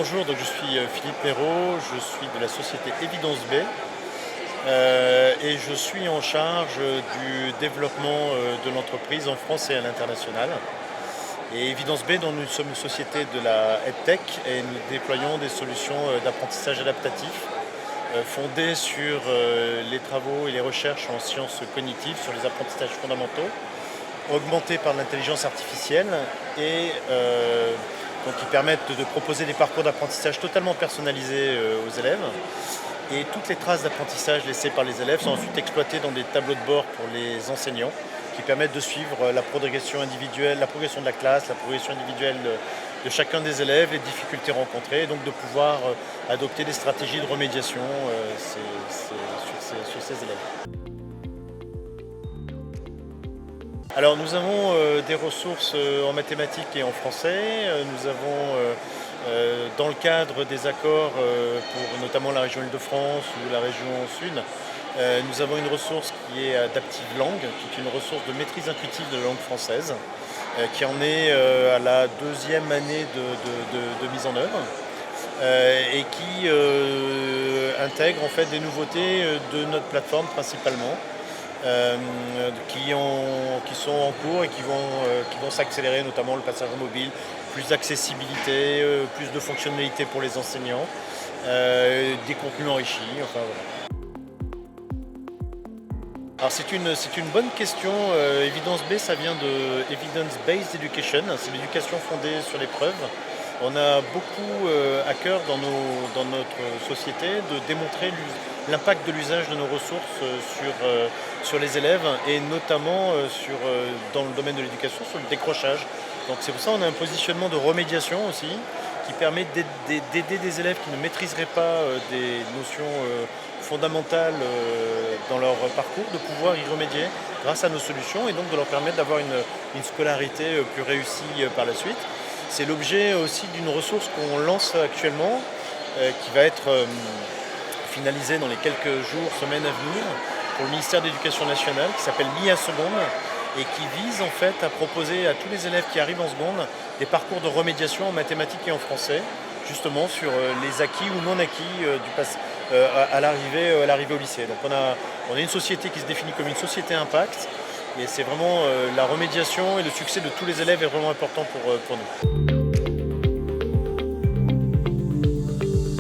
Bonjour, donc je suis Philippe Perrault, je suis de la société Evidence B et je suis en charge du développement de l'entreprise en France et à l'international. Et Evidence B, dont nous sommes une société de la EdTech et nous déployons des solutions d'apprentissage adaptatif fondées sur les travaux et les recherches en sciences cognitives, sur les apprentissages fondamentaux, augmentés par l'intelligence artificielle et donc qui permettent de proposer des parcours d'apprentissage totalement personnalisés aux élèves. Et toutes les traces d'apprentissage laissées par les élèves sont ensuite exploitées dans des tableaux de bord pour les enseignants qui permettent de suivre la progression individuelle, la progression de la classe, la progression individuelle de chacun des élèves, les difficultés rencontrées, et donc de pouvoir adopter des stratégies de remédiation sur ces élèves. Alors nous avons des ressources en mathématiques et en français. Nous avons dans le cadre des accords pour notamment la région Île-de-France ou la région Sud, nous avons une ressource qui est Adaptive Langue, qui est une ressource de maîtrise intuitive de la langue française, qui en est à la deuxième année de mise en œuvre et qui intègre en fait des nouveautés de notre plateforme principalement. Qui sont en cours et qui vont s'accélérer, notamment le passage en mobile, plus d'accessibilité, plus de fonctionnalités pour les enseignants, des contenus enrichis, enfin voilà. Alors c'est une bonne question. Evidence B, ça vient de Evidence-Based Education, c'est l'éducation fondée sur les preuves. On a beaucoup à cœur dans notre société de démontrer l'impact de l'usage de nos ressources sur les élèves et notamment dans le domaine de l'éducation, sur le décrochage. Donc c'est pour ça qu'on a un positionnement de remédiation aussi qui permet d'aider des élèves qui ne maîtriseraient pas des notions fondamentales dans leur parcours, de pouvoir y remédier grâce à nos solutions et donc de leur permettre d'avoir une scolarité plus réussie par la suite. C'est l'objet aussi d'une ressource qu'on lance actuellement, qui va être finalisée dans les quelques jours, semaines à venir, pour le ministère de l'Éducation nationale, qui s'appelle MIA Seconde, et qui vise en fait à proposer à tous les élèves qui arrivent en seconde des parcours de remédiation en mathématiques et en français, justement sur les acquis ou non acquis à l'arrivée au lycée. Donc on a une société qui se définit comme une société impact, et c'est vraiment la remédiation et le succès de tous les élèves est vraiment important pour nous.